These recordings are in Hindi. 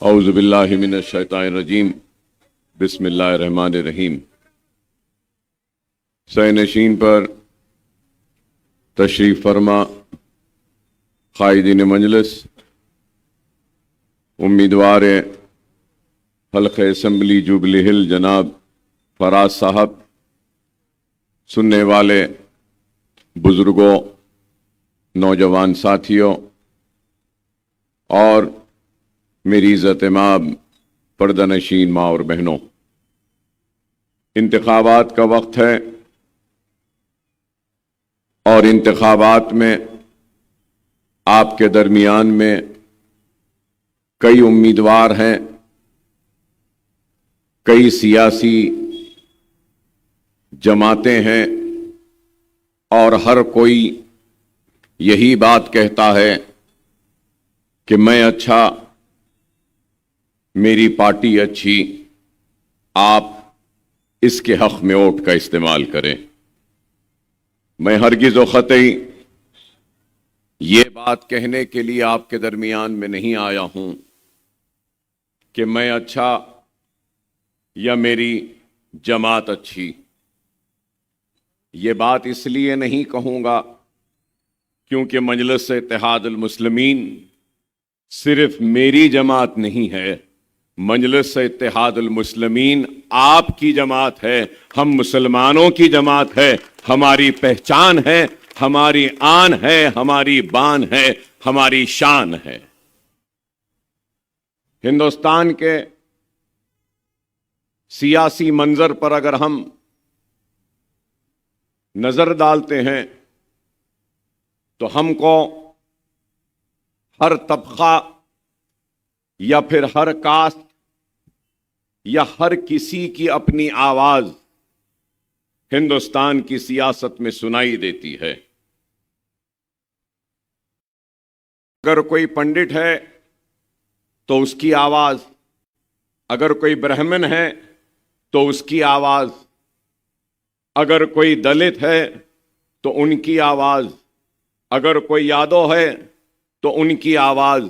औज़ु बिल्लाहि मिनश शैतानिर रजीम बिस्मिल्लाहिर रहमानिर रहीम। सैनशीन पर तशरीफ़ फरमा क़ाइदीन मजलिस, उम्मीदवार हल्क़े असम्बली जुबली हिल जनाब फराज साहब, सुनने वाले बुज़ुर्गों, नौजवान साथियों और मेरी इज़्ज़त माब पर्दानशीन माँ और बहनों, इंतखाबात का वक्त है और इंतखाबात में आपके दरमियान में कई उम्मीदवार हैं, कई सियासी जमातें हैं और हर कोई यही बात कहता है कि मैं अच्छा, मेरी पार्टी अच्छी, आप इसके हक में वोट का इस्तेमाल करें। मैं हरगिज़ व क़तई ये बात कहने के लिए आपके दरमियान में नहीं आया हूं कि मैं अच्छा या मेरी जमात अच्छी। ये बात इसलिए नहीं कहूंगा क्योंकि मजलिस इत्तेहादुल मुस्लिमीन सिर्फ मेरी जमात नहीं है, मजलिस इत्तेहादुल मुस्लिमीन आपकी जमात है, हम मुसलमानों की जमात है, हमारी पहचान है, हमारी आन है, हमारी बान है, हमारी शान है। हिंदुस्तान के सियासी मंजर पर अगर हम नजर डालते हैं तो हमको हर तबका या फिर हर कास्ट या हर किसी की अपनी आवाज हिंदुस्तान की सियासत में सुनाई देती है। अगर कोई पंडित है तो उसकी आवाज, अगर कोई ब्राह्मण है तो उसकी आवाज, अगर कोई दलित है तो उनकी आवाज, अगर कोई यादव है तो उनकी आवाज,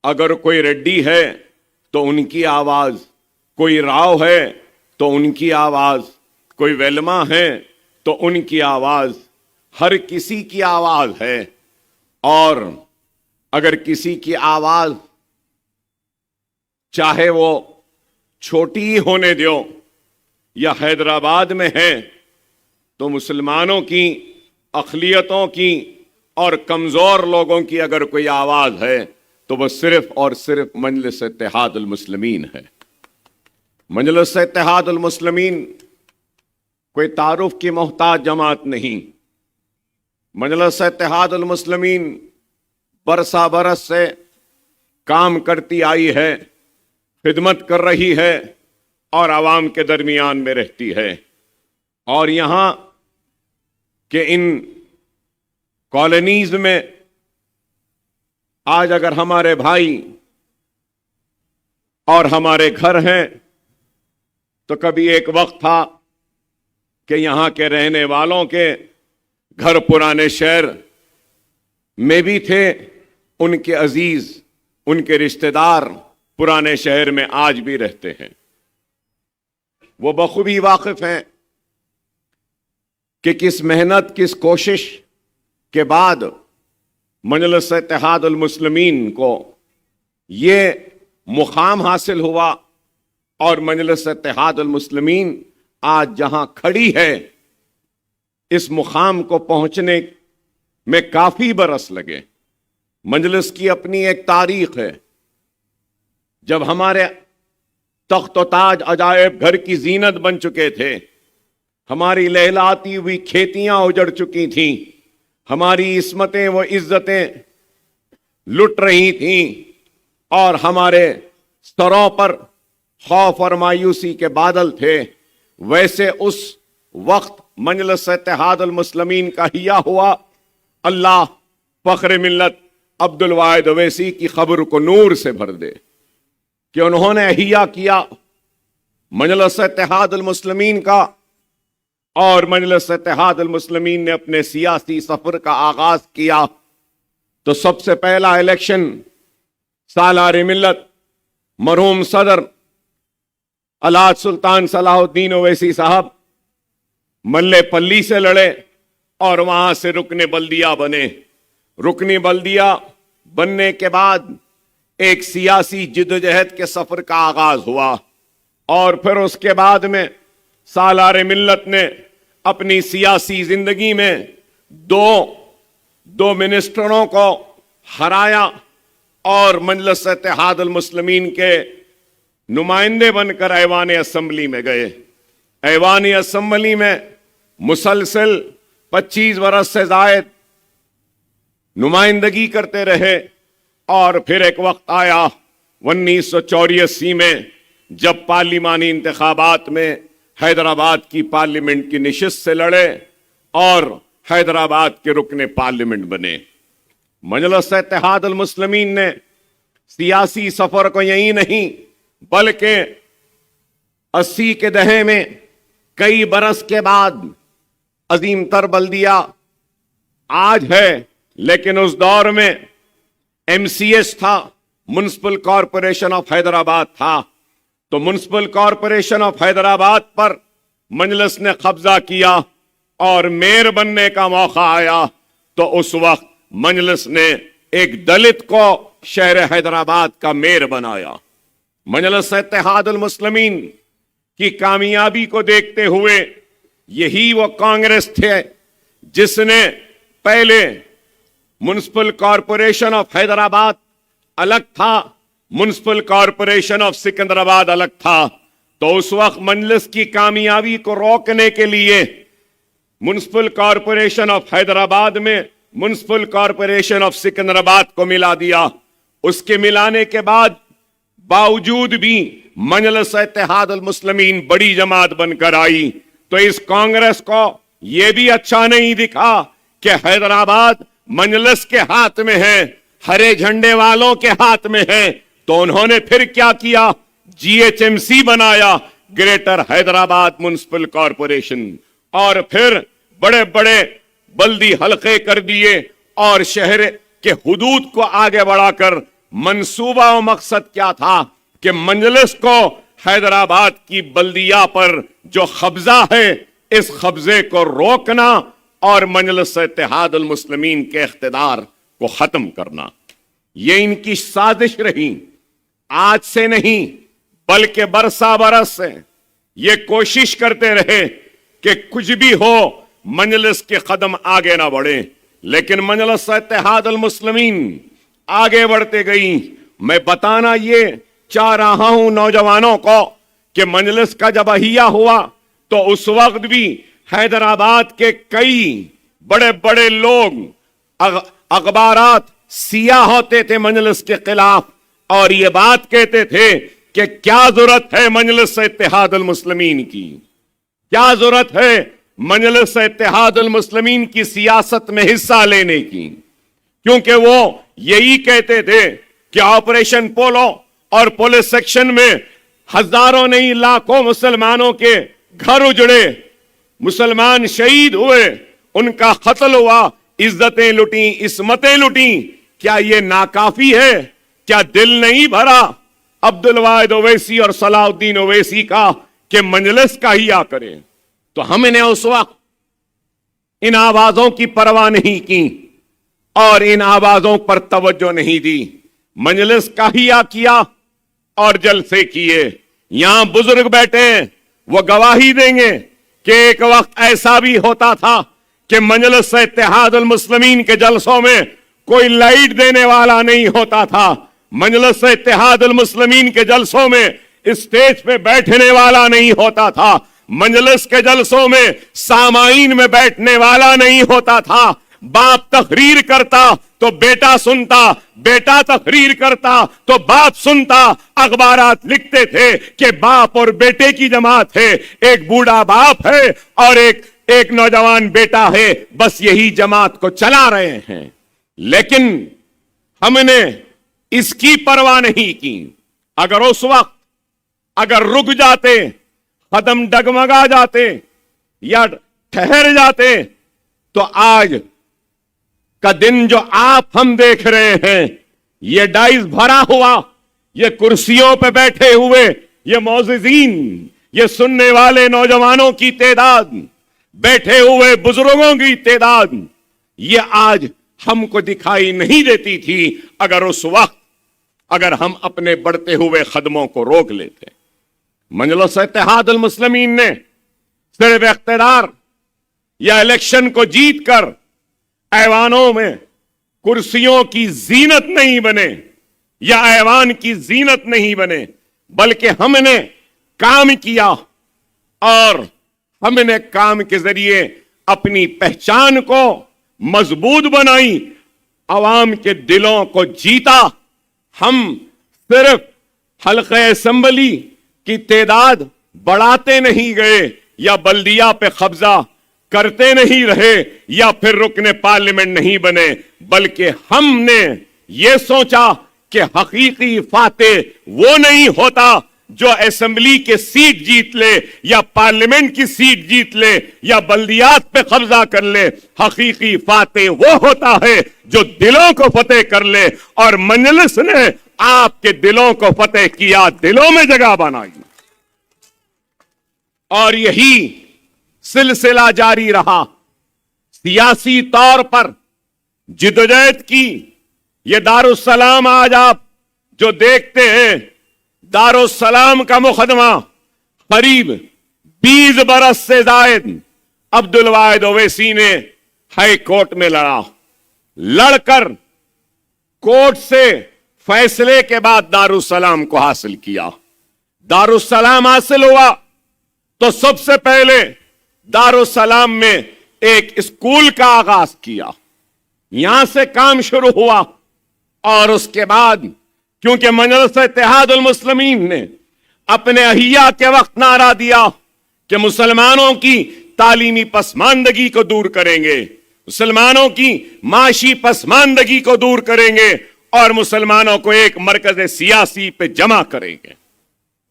अगर कोई रेड्डी है तो उनकी आवाज, कोई राव है तो उनकी आवाज, कोई वेलमा है तो उनकी आवाज, हर किसी की आवाज है। और अगर किसी की आवाज चाहे वो छोटी ही होने दो या हैदराबाद में है तो मुसलमानों की, अक़लियतों की और कमजोर लोगों की अगर कोई आवाज है तो वह सिर्फ और सिर्फ मजलिस इत्तेहादुल मुस्लिमीन है। मजलिस इत्तेहादुल मुस्लिमीन कोई तारुफ की मोहताज जमात नहीं। मजलिस इत्तेहादुल मुस्लिमीन बरसा बरस से काम करती आई है, खिदमत कर रही है और आवाम के दरमियान में रहती है। और यहां के इन कॉलोनीज में आज अगर हमारे भाई और हमारे घर हैं तो कभी एक वक्त था कि यहां के रहने वालों के घर पुराने शहर में भी थे, उनके अजीज, उनके रिश्तेदार पुराने शहर में आज भी रहते हैं। वो बखूबी वाकिफ हैं कि किस मेहनत, किस कोशिश के बाद मजलिस इत्तेहादुल मुस्लिमीन को ये मुकाम हासिल हुआ और मजलिस इत्तेहादुल मुस्लिमीन आज जहां खड़ी है, इस मुकाम को पहुंचने में काफी बरस लगे। मजलिस की अपनी एक तारीख है। जब हमारे तख्त व ताज अजायब घर की जीनत बन चुके थे, हमारी लहलाती हुई खेतियां उजड़ चुकी थीं, हमारी इस्मतें व इज्जतें लुट रही थीं और हमारे सरों पर खौफ और मायूसी के बादल थे, वैसे उस वक्त मजलिस इत्तेहादुल मुस्लिमीन का हिया हुआ अल्लाह फख्र मिल्लत अब्दुल वाहिद अवैसी की खबर को नूर से भर दे कि उन्होंने हिया किया मजलिस इत्तेहादुल मुस्लिमीन का। और मजलिस इत्तेहादुल मुस्लिमीन ने अपने सियासी सफर का आगाज किया तो सबसे पहला इलेक्शन सालार मिल्लत मरहूम सदर अलाद सुल्तान सलाहुद्दीन ओवैसी साहब मल्ले पल्ली से लड़े और वहां से रुकने बल्दिया बने। रुकनी बल्दिया बनने के बाद एक सियासी जिद्दोजहद के सफर का आगाज हुआ और फिर उसके बाद में सालार मिल्लत ने अपनी सियासी जिंदगी में दो मिनिस्टरों को हराया और मजलिस इत्तेहादुल मुस्लिमीन के नुमाइंदे बनकर ऐवान असेंबली में गए। ऐवान असेंबली में मुसलसल 25 बरस से जायद नुमाइंदगी करते रहे और फिर एक वक्त आया 1984 में जब पार्लिमानी इंतखाबात में हैदराबाद की पार्लियामेंट की निशिस्त से लड़े और हैदराबाद के रुकने पार्लियामेंट बने। मजलिस इत्तेहादुल मुस्लिमीन ने सियासी सफर को यही नहीं बल्कि 80 के दहे में कई बरस के बाद अजीम तर बल्दिया आज है, लेकिन उस दौर में MCS था, म्युनिसिपल कॉरपोरेशन ऑफ हैदराबाद था। तो म्युनिसिपल कॉरपोरेशन ऑफ हैदराबाद पर मजलिस ने कब्जा किया और मेयर बनने का मौका आया तो उस वक्त मजलिस ने एक दलित को शहर हैदराबाद का मेयर बनाया। मजलिस इत्तेहादुल मुस्लिमीन की कामयाबी को देखते हुए यही वो कांग्रेस थे जिसने पहले म्युनिसिपल कॉरपोरेशन ऑफ हैदराबाद अलग था, म्युनिसिपल कॉरपोरेशन ऑफ सिकंदराबाद अलग था। तो उस वक्त मजलिस की कामयाबी को रोकने के लिए म्युनिसिपल कॉरपोरेशन ऑफ हैदराबाद में म्युनिसिपल कॉरपोरेशन ऑफ सिकंदराबाद को मिला दिया। उसके मिलाने के बाद बावजूद भी मजलिस इत्तेहादुल मुस्लिमीन बड़ी जमात बनकर आई तो इस कांग्रेस को यह भी अच्छा नहीं दिखा कि हैदराबाद मजलिस के हाथ में है, हरे झंडे वालों के हाथ में है। तो उन्होंने फिर क्या किया, GHMC बनाया, ग्रेटर हैदराबाद म्युनिसिपल कॉरपोरेशन, और फिर बड़े बड़े बल्दी हलके कर दिए और शहर के हुदूद को आगे बढ़ाकर मंसूबा और मकसद क्या था कि मजलिस को हैदराबाद की बल्दिया पर जो कब्जा है इस कब्जे को रोकना और मजलिस इत्तेहादुल मुस्लिमीन के इख्तिदार को खत्म करना। ये इनकी साजिश रही। आज से नहीं बल्कि बरसा बरस से ये कोशिश करते रहे कि कुछ भी हो मजलिस के कदम आगे ना बढ़े, लेकिन मजलिस इत्तेहादुल मुस्लिमीन आगे बढ़ते गई। मैं बताना ये चाह रहा हूं नौजवानों को कि मजलिस का जब अहिया हुआ तो उस वक्त भी हैदराबाद के कई बड़े बड़े लोग अखबारात सियाह होते थे मजलिस के खिलाफ और ये बात कहते थे कि क्या जरूरत है मजलिस इत्तेहादुल मुस्लिमीन की, क्या जरूरत है मजलिस इत्तेहादुल मुस्लिमीन की सियासत में हिस्सा लेने की, क्योंकि वो यही कहते थे कि ऑपरेशन पोलो और पुलिस सेक्शन में हजारों नहीं लाखों मुसलमानों के घर उजड़े, मुसलमान शहीद हुए, उनका कत्ल हुआ, इज्जतें लुटी, इस्मतें लुटी। क्या ये नाकाफी है? क्या दिल नहीं भरा अब्दुल वाहिद ओवैसी और सलाहुद्दीन ओवैसी का कि मजलिस का ही आ करे? तो हमने उस वक्त इन आवाजों की परवाह नहीं की और इन आवाजों पर तवज्जो नहीं दी। मजलिस का ही आ किया और जलसे किए। यहां बुजुर्ग बैठे वो गवाही देंगे कि एक वक्त ऐसा भी होता था कि मजलिस इत्तेहादुल मुस्लिमीन के जलसों में कोई लाइट देने वाला नहीं होता था। मजलिस इत्तेहादुल मुस्लिमीन के जलसों में स्टेज पे बैठने वाला नहीं होता था। मजलिस के जलसों में सामाईन में बैठने वाला नहीं होता था। बाप तकरीर करता तो बेटा सुनता, बेटा तकरीर करता तो बाप सुनता। अखबारात लिखते थे कि बाप और बेटे की जमात है, एक बूढ़ा बाप है और एक नौजवान बेटा है, बस यही जमात को चला रहे हैं। लेकिन हमने इसकी परवाह नहीं की। अगर उस वक्त अगर रुक जाते, कदम डगमगा जाते या ठहर जाते तो आज का दिन जो आप हम देख रहे हैं ये डाइस भरा हुआ ये कुर्सियों पे बैठे हुए ये मौजिजीन, ये सुनने वाले नौजवानों की तादाद, बैठे हुए बुजुर्गों की तादाद, ये आज हमको दिखाई नहीं देती थी अगर उस वक्त अगर हम अपने बढ़ते हुए कदमों को रोक लेते। मजलिस इत्तेहादुल मुस्लिमीन ने सिर्फ इख्तियार या इलेक्शन को जीतकर ऐवानों में कुर्सियों की जीनत नहीं बने या ऐवान की जीनत नहीं बने, बल्कि हमने काम किया और हमने काम के जरिए अपनी पहचान को मजबूत बनाई, अवाम के दिलों को जीता। हम सिर्फ हल्क़े असेंबली की तादाद बढ़ाते नहीं गए या बल्दिया पे कब्जा करते नहीं रहे या फिर रुकने पार्लियामेंट नहीं बने, बल्कि हमने ये सोचा कि हकीकी फातेह वो नहीं होता जो असेंबली के सीट जीत ले या पार्लियामेंट की सीट जीत ले या बल्दियात पे कब्जा कर ले। हकीकी फातेह वो होता है जो दिलों को फतेह कर ले, और मजलिस ने आपके दिलों को फतेह किया, दिलों में जगह बनाई, और यही सिलसिला जारी रहा। सियासी तौर पर जिदोजहद की ये दारुस्सलाम आज आप जो देखते हैं, दारुस्सलाम का मुकदमा करीब 20 बरस से जायद अब्दुल वाहिद ओवैसी ने हाई कोर्ट में लड़कर कोर्ट से फैसले के बाद दारुस्सलाम को हासिल किया। दारुस्सलाम हासिल हुआ तो सबसे पहले दारुस्सलाम में एक स्कूल का आगाज किया, यहां से काम शुरू हुआ, और उसके बाद क्योंकि मजलिस इत्तेहादुल मुस्लिमीन ने अपने अहिया के वक्त नारा दिया कि मुसलमानों की तालीमी पसमानदगी को दूर करेंगे, मुसलमानों की माशी पसमानदगी को दूर करेंगे और मुसलमानों को एक मरकज सियासी पे जमा करेंगे,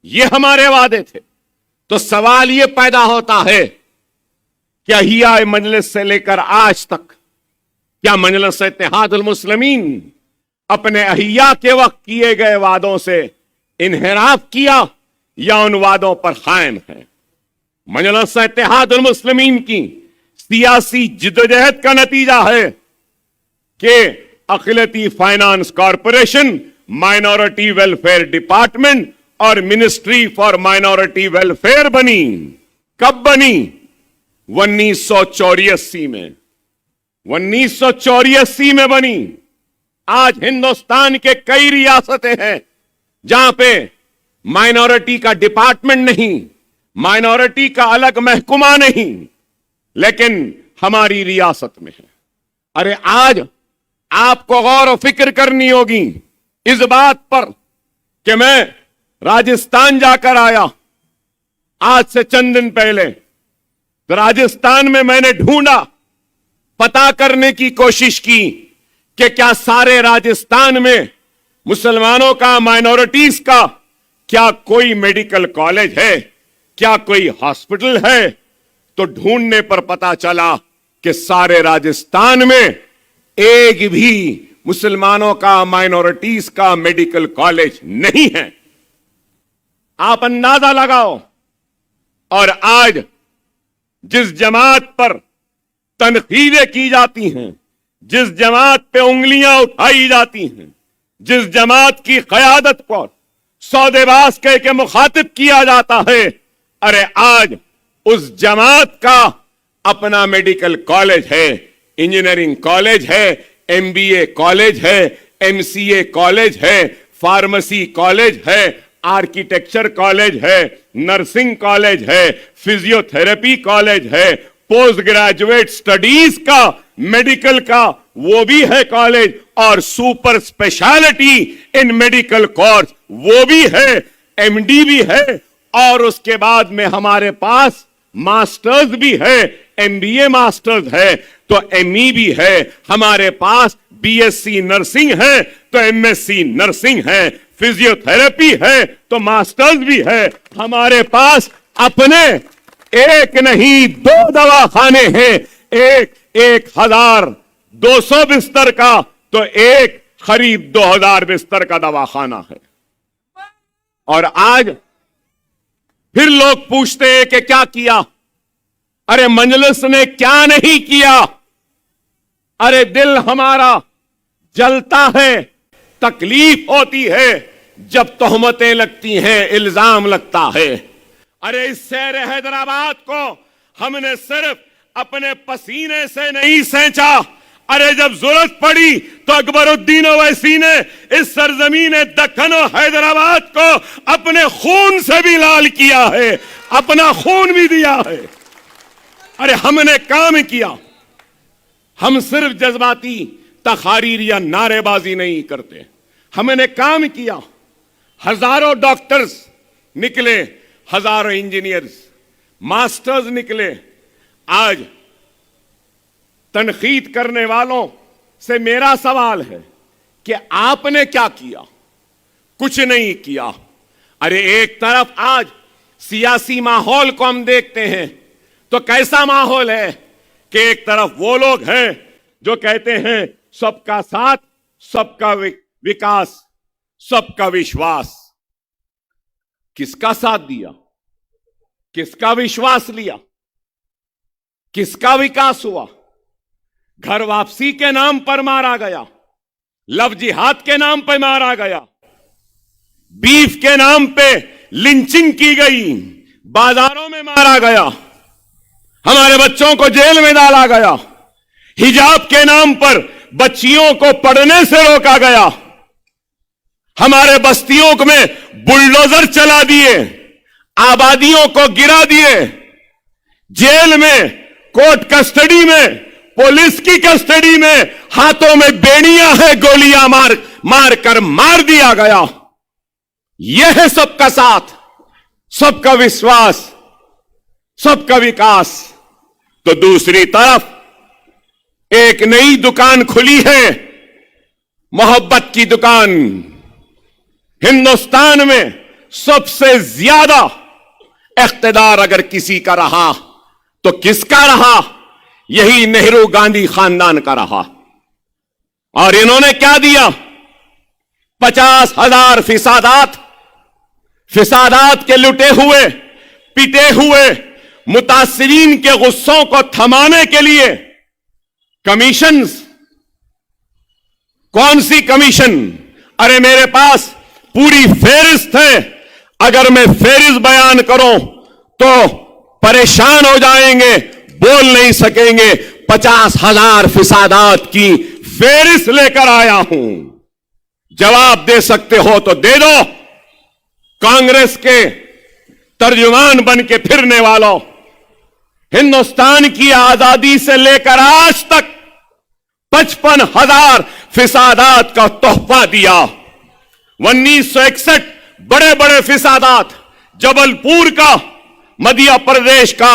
ये हमारे वादे थे। तो सवाल ये पैदा होता है कि अहिया मजलिस से लेकर आज तक क्या मजलिस इत्तेहादुल मुस्लिमीन अपने अहिया के वक्त किए गए वादों से इन्हिराफ किया या उन वादों पर कायम है? मजलिस इत्तेहादुल मुस्लिमीन की सियासी जिद्दोजहद का नतीजा है कि अक़िलती finance corporation, minority welfare department और मिनिस्ट्री फॉर माइनॉरिटी वेलफेयर बनी। कब बनी? 1984 में। 1984 में बनी। आज हिंदुस्तान के कई रियासतें हैं जहां पे माइनॉरिटी का डिपार्टमेंट नहीं, माइनॉरिटी का अलग महकमा नहीं, लेकिन हमारी रियासत में है। अरे आज आपको गौर और फिक्र करनी होगी इस बात पर कि मैं राजस्थान जाकर आया आज से चंद दिन पहले, तो राजस्थान में मैंने ढूंढा, पता करने की कोशिश की कि क्या सारे राजस्थान में मुसलमानों का, माइनॉरिटीज का क्या कोई मेडिकल कॉलेज है, क्या कोई हॉस्पिटल है? तो ढूंढने पर पता चला कि सारे राजस्थान में एक भी मुसलमानों का, माइनॉरिटीज का मेडिकल कॉलेज नहीं है। आप अंदाजा लगाओ। और आज जिस जमात पर तनकीदें की जाती हैं, जिस जमात पे उंगलियां उठाई जाती हैं, जिस जमात की क़यादत पर सौदेबाज कह के मुखातिब किया जाता है, अरे आज उस जमात का अपना मेडिकल कॉलेज है, इंजीनियरिंग कॉलेज है, एमबीए कॉलेज है, एमसीए कॉलेज है, फार्मेसी कॉलेज है, आर्किटेक्चर कॉलेज है, नर्सिंग कॉलेज है, फिजियोथेरेपी कॉलेज है, पोस्ट ग्रेजुएट स्टडीज का, मेडिकल का वो भी है कॉलेज, और super speciality in medical course वो भी है, एमडी भी है, और उसके बाद में हमारे पास मास्टर्स भी है, एमबीए मास्टर्स है, तो एमई भी है, हमारे पास बीएससी नर्सिंग है, तो एमएससी नर्सिंग है, फिजियोथेरेपी है, तो मास्टर्स भी है, हमारे पास अपने एक नहीं 2 दवाखाने हैं, एक 1200 बिस्तर का, तो एक करीब 2000 बिस्तर का दवाखाना है। और आज फिर लोग पूछते हैं कि क्या किया। अरे मजलिस ने क्या नहीं किया। अरे दिल हमारा जलता है, तकलीफ होती है जब तोहमतें लगती हैं, इल्जाम लगता है। अरे इस शहर हैदराबाद को हमने सिर्फ अपने पसीने से नहीं सेंचा। अरे जब जरूरत पड़ी तो अकबरुद्दीन ओवैसी ने इस सरजमीन दक्कन और हैदराबाद को अपने खून से भी लाल किया है, अपना खून भी दिया है। अरे हमने काम किया। हम सिर्फ जज्बाती तकारीर या नारेबाजी नहीं करते, हमने काम किया। हजारों डॉक्टर्स निकले, हजारों इंजीनियर्स, मास्टर्स निकले। आज तनकीद करने वालों से मेरा सवाल है कि आपने क्या किया? कुछ नहीं किया। अरे एक तरफ आज सियासी माहौल को हम देखते हैं तो कैसा माहौल है कि एक तरफ वो लोग हैं जो कहते हैं सबका साथ, सबका विकास, सबका विश्वास। किसका साथ दिया? किसका विश्वास लिया? किसका विकास हुआ? घर वापसी के नाम पर मारा गया, लव जिहाद के नाम पर मारा गया, बीफ के नाम पे लिंचिंग की गई, बाजारों में मारा गया, हमारे बच्चों को जेल में डाला गया, हिजाब के नाम पर बच्चियों को पढ़ने से रोका गया, हमारे बस्तियों में बुलडोजर चला दिए, आबादियों को गिरा दिए, जेल में, कोर्ट कस्टडी में, पुलिस की कस्टडी में, हाथों में बेड़ियां हैं, गोलियां मार कर मार दिया गया। यह है सबका साथ, सबका विश्वास, सबका विकास। तो दूसरी तरफ एक नई दुकान खुली है, मोहब्बत की दुकान। हिंदुस्तान में सबसे ज्यादा इख्तिदार अगर किसी का रहा तो किसका रहा? यही नेहरू गांधी खानदान का रहा। और इन्होंने क्या दिया? 50,000 फिसादात के लुटे हुए, पिटे हुए मुतासिरीन के गुस्सों को थमाने के लिए कमीशंस। कौन सी कमीशन? अरे मेरे पास पूरी फेरिस्त है, अगर मैं फेरिस्त बयान करूं तो परेशान हो जाएंगे, बोल नहीं सकेंगे। 50,000 फिसादात की फेरिस्त लेकर आया हूं। जवाब दे सकते हो तो दे दो। कांग्रेस के तर्जुमान बन के फिरने वालों, हिंदुस्तान की आजादी से लेकर आज तक 55,000 फिसादात का तोहफा दिया। 1961 बड़े बड़े फिसादात, जबलपुर का, मध्य प्रदेश का,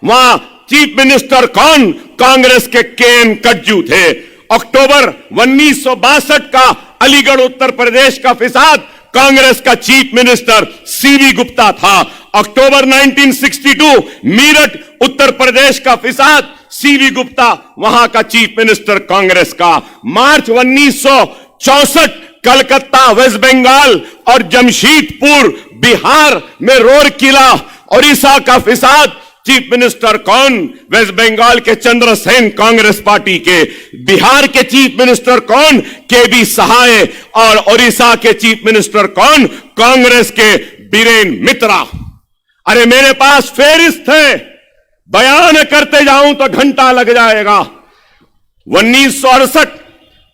वहां चीफ मिनिस्टर कौन? कांग्रेस के के.एन. कज्जू थे। अक्टूबर 1962 का अलीगढ़ उत्तर प्रदेश का फिसाद, कांग्रेस का चीफ मिनिस्टर सीवी गुप्ता था। अक्टूबर 1962 मीरठ उत्तर प्रदेश का फिसाद, सीवी गुप्ता वहां का चीफ मिनिस्टर कांग्रेस का। मार्च 1964 कलकत्ता, वेस्ट बंगाल और जमशेदपुर बिहार में रोड किला, ओडिशा का फिसाद, चीफ मिनिस्टर कौन? वेस्ट बंगाल के चंद्रसेन, कांग्रेस पार्टी के। बिहार के चीफ मिनिस्टर कौन? के.बी. सहाय। और ओडिशा के चीफ मिनिस्टर कौन? कांग्रेस के बीरेन मित्रा। अरे मेरे पास फेरिस्त है, बयान करते जाऊं तो घंटा लग जाएगा। 1968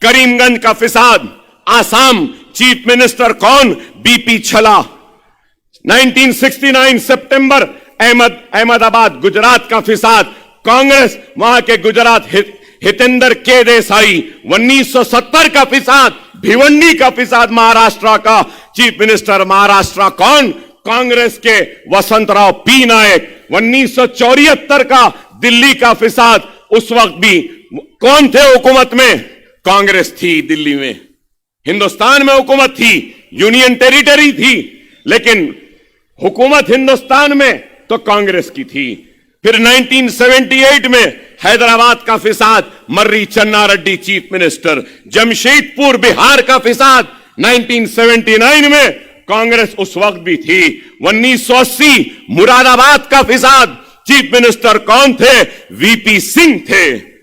करीमगंज का फिसाद, आसाम, चीफ मिनिस्टर कौन? बीपी छला। 1969 सितंबर अहमदाबाद, गुजरात का फिसाद, कांग्रेस, वहां के गुजरात हितेंद्र के देसाई। 1970 का फिसाद, भिवंडी का फिसाद, महाराष्ट्र का चीफ मिनिस्टर महाराष्ट्र कौन? कांग्रेस के वसंतराव पी नायक। 1974 का दिल्ली का फिसाद, उस वक्त भी कौन थे हुकूमत में? कांग्रेस थी दिल्ली में। हिंदुस्तान में हुकूमत थी, यूनियन टेरिटरी थी, लेकिन हुकूमत हिंदुस्तान में तो कांग्रेस की थी। फिर 1978 में हैदराबाद का फिसाद, मर्री चन्ना रेड्डी चीफ मिनिस्टर। जमशेदपुर बिहार का फिसाद 1979 में कांग्रेस उस वक्त भी थी। 1980 मुरादाबाद का फिसाद, चीफ मिनिस्टर कौन थे? वीपी सिंह थे।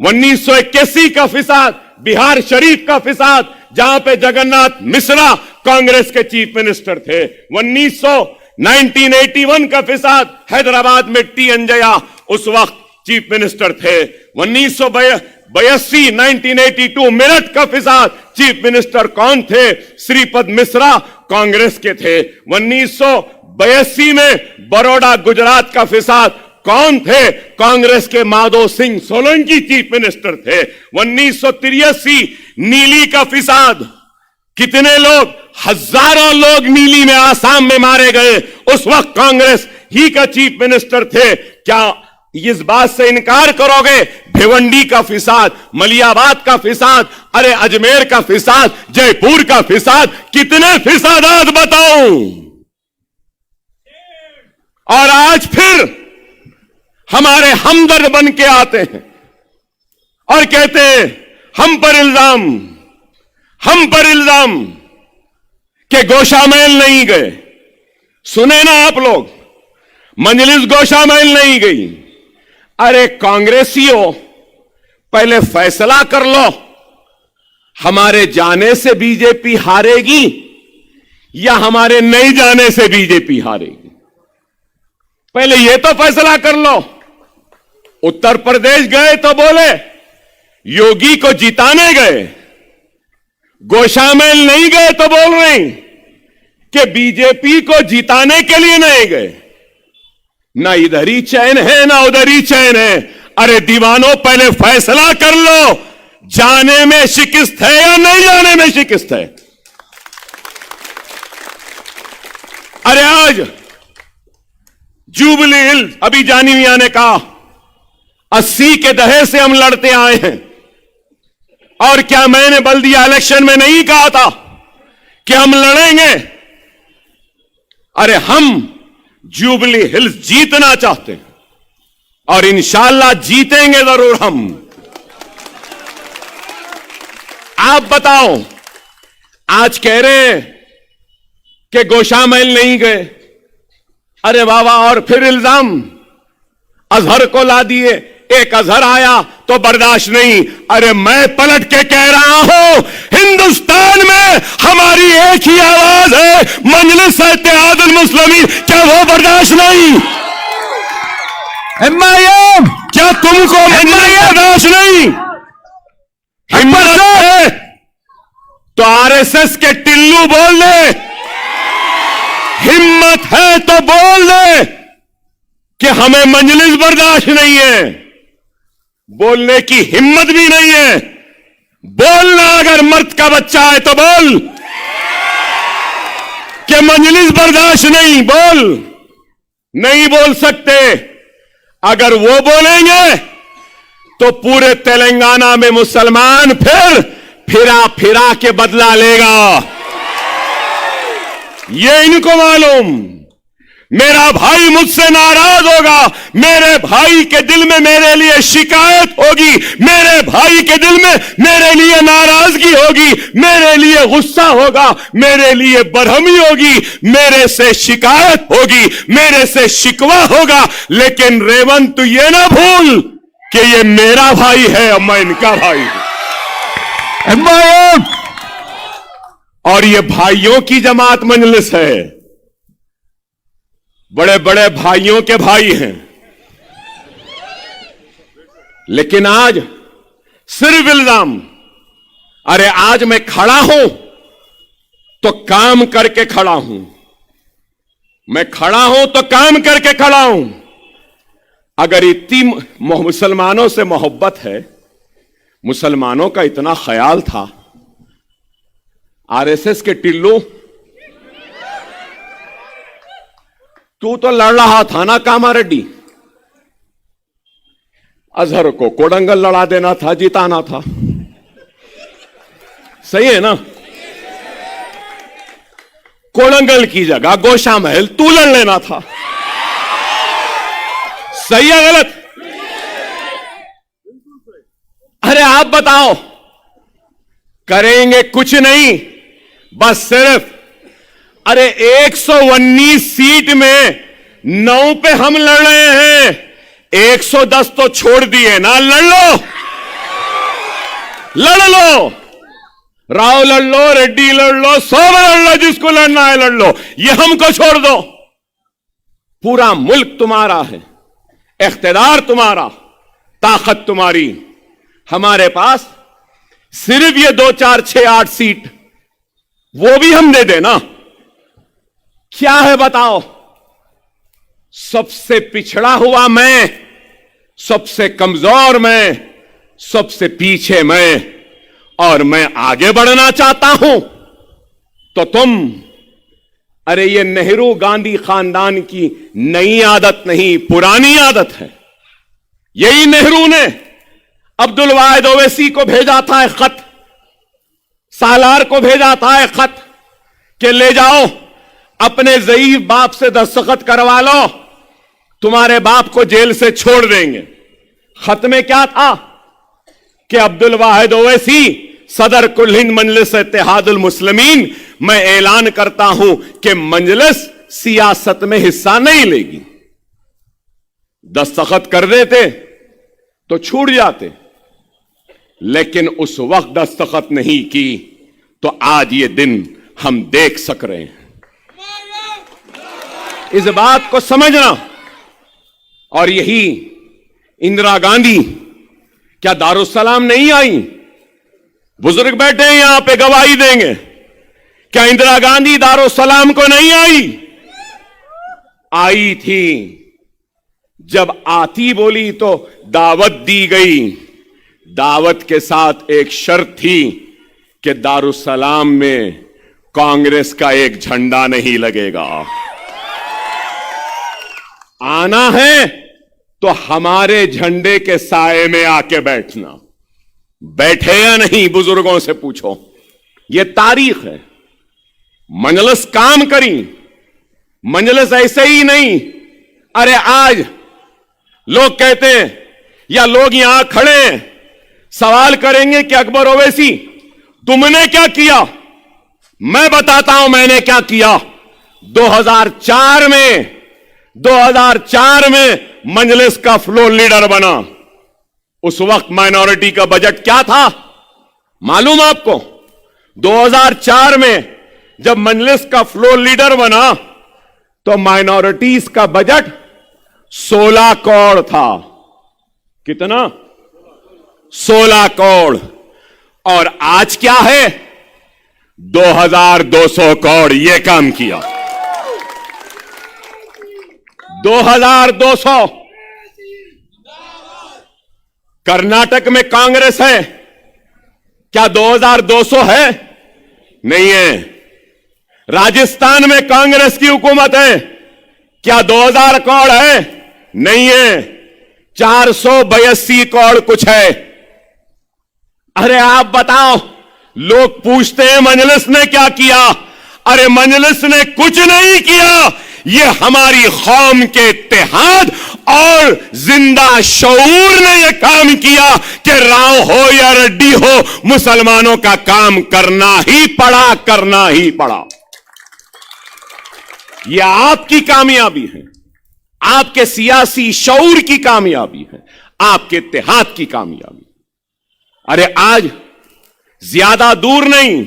1981 का फिसाद, बिहार शरीफ का फिसाद, जहां पे जगन्नाथ मिश्रा कांग्रेस के चीफ मिनिस्टर थे। 1981 का फिसाद, हैदराबाद में टी अंजया उस वक्त चीफ मिनिस्टर थे। 1982 मेरठ का फिसाद, चीफ मिनिस्टर कौन थे? श्रीपद मिश्रा कांग्रेस के थे। 1982 में बड़ौदा गुजरात का फिसाद कौन थे? कांग्रेस के माधो सिंह सोलंकी चीफ मिनिस्टर थे। 1983 नीली का फिसाद, कितने लोग, हजारों लोग नीली में आसाम में मारे गए, उस वक्त कांग्रेस ही का चीफ मिनिस्टर थे। क्या इस बात से इनकार करोगे? भिवंडी का फिसाद, मलियाबाद का फिसाद, अरे अजमेर का फिसाद, जयपुर का फिसाद, कितने फिसादात बताऊं। और आज फिर हमारे हमदर्द बन के आते हैं और कहते हैं हम पर इल्जाम कि गोशामैल नहीं गए। सुने ना आप लोग, मजलिस गोशामैल नहीं गई। अरे कांग्रेसियों, पहले फैसला कर लो, हमारे जाने से बीजेपी हारेगी या हमारे नहीं जाने से बीजेपी हारेगी? पहले यह तो फैसला कर लो। उत्तर प्रदेश गए तो बोले योगी को जिताने गए, गोशामैल नहीं गए तो बोल रहे हैं कि बीजेपी को जिताने के लिए नहीं गए। ना इधर ही चैन है ना उधर ही चैन है। अरे दीवानों, पहले फैसला कर लो, जाने में शिकस्त है या नहीं जाने में शिकस्त है। अरे आज जुबली हिल्स, अभी जानी मियां ने कहा 80 के दहे से हम लड़ते आए हैं। और क्या मैंने बल्दिया इलेक्शन में नहीं कहा था कि हम लड़ेंगे? अरे हम जुबली हिल्स जीतना चाहते हैं और इंशाअल्लाह जीतेंगे जरूर हम। आप बताओ, आज कह रहे हैं कि गोशामैल नहीं गए। अरे बाबा, और फिर इल्जाम अजहर को ला दिए। एक अजहर आया तो बर्दाश्त नहीं। अरे मैं पलट के कह रहा हूं, हिंदुस्तान में हमारी एक ही आवाज है, मजलिस इत्तेहादुल मुस्लिमीन। क्या वो बर्दाश्त नहीं? एमआईएम, क्या तुमको मजलिस बर्दाश्त नहीं? हिम्मत है तो आरएसएस के टिल्लू बोल दे, हिम्मत है तो बोल दे कि हमें मजलिस बर्दाश्त नहीं है। बोलने की हिम्मत भी नहीं है। बोलना, अगर मर्द का बच्चा है तो बोल कि मजलिस बर्दाश्त नहीं। बोल, नहीं बोल सकते। अगर वो बोलेंगे तो पूरे तेलंगाना में मुसलमान फिर फिरा फिरा के बदला लेगा। ये इनको मालूम। मेरा भाई मुझसे नाराज होगा, मेरे भाई के दिल में मेरे लिए शिकायत होगी, मेरे भाई के दिल में मेरे लिए नाराजगी होगी, मेरे लिए गुस्सा होगा, मेरे लिए बरहमी होगी, मेरे से शिकायत होगी, मेरे से शिकवा होगा। लेकिन रेवंत, तू ये ना भूल कि ये मेरा भाई है और मैं इनका भाई हूं। और ये भाइयों की जमात मजलिस है, बड़े बड़े भाइयों के भाई हैं। लेकिन आज सिर्फ इल्जाम। अरे आज मैं खड़ा हूं तो काम करके खड़ा हूं, मैं खड़ा हूं तो काम करके खड़ा हूं। अगर इतनी मुसलमानों से मोहब्बत है, मुसलमानों का इतना ख्याल था, आरएसएस के टिल्लू, तू तो लड़ रहा था ना कामारेड्डी, अजहर को कोडंगल लड़ा देना था, जिताना था। सही है ना? कोडंगल की जगह गोशामैल तू लड़ लेना था। सही है गलत? अरे आप बताओ, करेंगे कुछ नहीं, बस सिर्फ अरे 119 सीट में 9 पे हम लड़ रहे हैं, 110 तो छोड़ दिए ना। लड़ लो, लड़ लो, राव लड़ लो, रेड्डी लड़ लो, सब लड़ लो, जिसको लड़ना है लड़ लो, ये हमको छोड़ दो। पूरा मुल्क तुम्हारा है, इख्तिदार तुम्हारा, ताकत तुम्हारी। हमारे पास सिर्फ ये 2, 4, 6, 8 सीट, वो भी हम दे देना। क्या है बताओ? सबसे पिछड़ा हुआ मैं, सबसे कमजोर मैं, सबसे पीछे मैं, और मैं आगे बढ़ना चाहता हूं। तो तुम, अरे ये नेहरू गांधी खानदान की नई आदत नहीं, पुरानी आदत है। यही नेहरू ने अब्दुल वाहिद ओवैसी को भेजा था एक खत, सालार को भेजा था एक खत कि ले जाओ अपने ज़ईफ बाप से दस्तखत करवा लो, तुम्हारे बाप को जेल से छोड़ देंगे। खत में क्या था कि अब्दुल वाहिद ओवैसी सदर कुल हिंद मजलिस इत्तेहादुल मुस्लिमीन, मैं ऐलान करता हूं कि मजलिस सियासत में हिस्सा नहीं लेगी। दस्तखत कर देते तो छूट जाते, लेकिन उस वक्त दस्तखत नहीं की, तो आज ये दिन हम देख सक रहे हैं। इस बात को समझना। और यही इंदिरा गांधी क्या दारुस्सलाम नहीं आई? बुजुर्ग बैठे हैं यहां पे, गवाही देंगे। क्या इंदिरा गांधी दारुस्सलाम को नहीं आई? आई थी। जब आती बोली तो दावत दी गई। दावत के साथ एक शर्त थी कि दारुस्सलाम में कांग्रेस का एक झंडा नहीं लगेगा। आना है तो हमारे झंडे के साए में आके बैठना। बैठे या नहीं, बुजुर्गों से पूछो। यह तारीख है। मजलिस काम करी, मजलिस ऐसे ही नहीं। अरे आज लोग कहते हैं, या लोग यहां खड़े हैं, सवाल करेंगे कि अकबर ओवैसी तुमने क्या किया? मैं बताता हूं मैंने क्या किया। 2004 में मजलिस का फ्लोर लीडर बना। उस वक्त माइनॉरिटी का बजट क्या था मालूम आपको? 2004 में जब मजलिस का फ्लोर लीडर बना तो माइनॉरिटीज का बजट 16 करोड़ था। कितना? 16 करोड़। और आज क्या है? 2200 करोड़। यह काम किया। 2200। कर्नाटक में कांग्रेस है, क्या 2200 है? नहीं है। राजस्थान में कांग्रेस की हुकूमत है, क्या 2000 करोड़ है? नहीं है। 482 करोड़ कुछ है। अरे आप बताओ, लोग पूछते हैं मजलिस ने क्या किया? अरे मजलिस ने कुछ नहीं किया। ये हमारी कौम के इत्तेहाद और जिंदा शऊर ने यह काम किया कि राव हो या रेड्डी हो, मुसलमानों का काम करना ही पड़ा, करना ही पड़ा। यह आपकी कामयाबी है, आपके सियासी शऊर की कामयाबी है, आपके इत्तेहाद की कामयाबी। अरे आज ज्यादा दूर नहीं,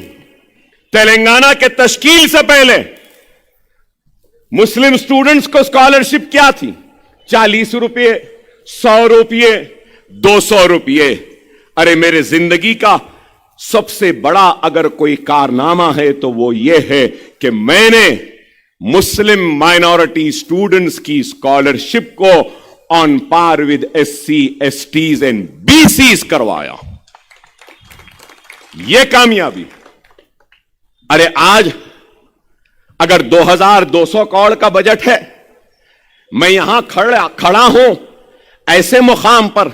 तेलंगाना के तश्कील से पहले मुस्लिम स्टूडेंट्स को स्कॉलरशिप क्या थी? 40 रुपये, 100 रुपये, 200 रुपये। अरे मेरे जिंदगी का सबसे बड़ा अगर कोई कारनामा है तो वो ये है कि मैंने मुस्लिम माइनॉरिटी स्टूडेंट्स की स्कॉलरशिप को on par with SC, STs and BCs करवाया। यह कामयाबी। अरे आज अगर 2200 करोड़ का बजट है, मैं यहां खड़ा हूं ऐसे मुकाम पर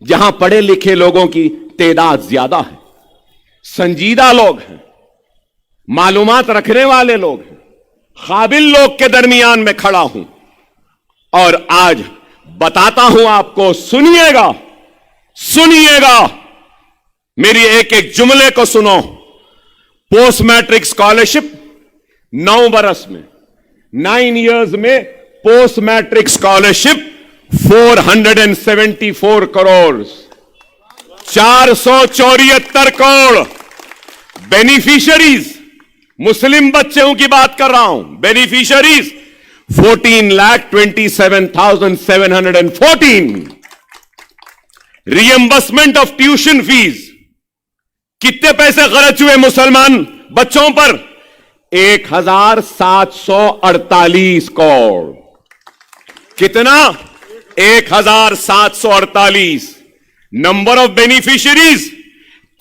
जहां पढ़े लिखे लोगों की तादाद ज्यादा है, संजीदा लोग हैं, मालूमात रखने वाले लोग हैं, काबिल लोग के दरमियान में खड़ा हूं। और आज बताता हूं आपको, सुनिएगा, सुनिएगा, मेरी एक एक जुमले को सुनो। पोस्ट मैट्रिक स्कॉलरशिप 9 बरस में, 9 years में post matric scholarship 474 crore, 474 crore beneficiaries, मुस्लिम बच्चों की बात कर रहा हूं, beneficiaries 14,27,714, reimbursement of tuition fees, कितने पैसे खर्च हुए मुसलमान बच्चों पर? 1,748 करोड़। कितना? 1,748। Number of beneficiaries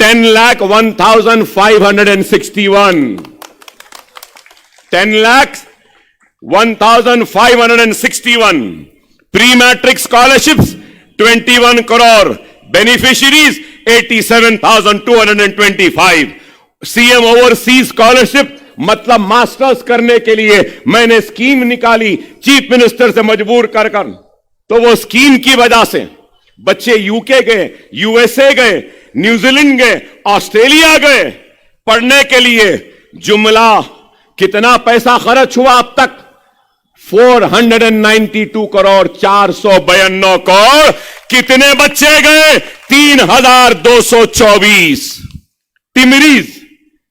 10,01,561, 10,01,561। Pre matric scholarships 21 crore, beneficiaries 87,225। CM overseas scholarship मतलब मास्टर्स करने के लिए मैंने स्कीम निकाली, चीफ मिनिस्टर से मजबूर कर तो वो स्कीम की वजह से बच्चे यूके गए, यूएसए गए, न्यूजीलैंड गए, ऑस्ट्रेलिया गए पढ़ने के लिए। जुमला कितना पैसा खर्च हुआ अब तक? 492 करोड़ 492 करोड़। कितने बच्चे गए? 3,224। टिमरीज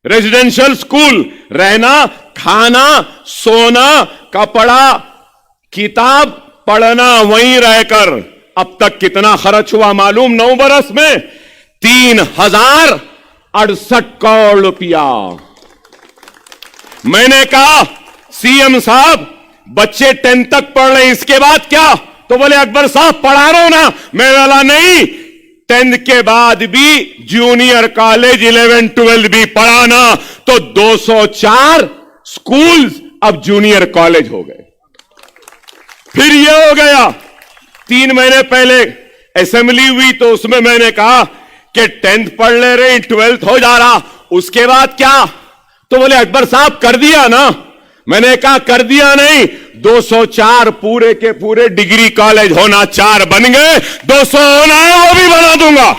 रेजिडेंशियल स्कूल, रहना, खाना, सोना, कपड़ा, किताब, पढ़ना वहीं रहकर अब तक कितना खर्च हुआ मालूम? 9 बरस में 3,068 करोड़ रुपया। मैंने कहा सीएम साहब बच्चे 10th तक पढ़ रहे हैं, इसके बाद क्या? तो बोले अकबर साहब पढ़ा रहा हूं ना। मैं बोला नहीं, 10th के बाद भी जूनियर कॉलेज 11, 12 भी पढ़ाना। तो 204 स्कूल्स अब जूनियर कॉलेज हो गए। फिर ये हो गया, 3 महीने पहले असेंबली हुई तो उसमें मैंने कहा कि 10th पढ़ ले रहे, 12th हो जा रहा, उसके बाद क्या? तो बोले अकबर साहब कर दिया ना। मैंने कहा कर दिया नहीं, 204 पूरे के पूरे डिग्री कॉलेज होना, 4 बन गए, 200 होना है वो भी बना दूंगा।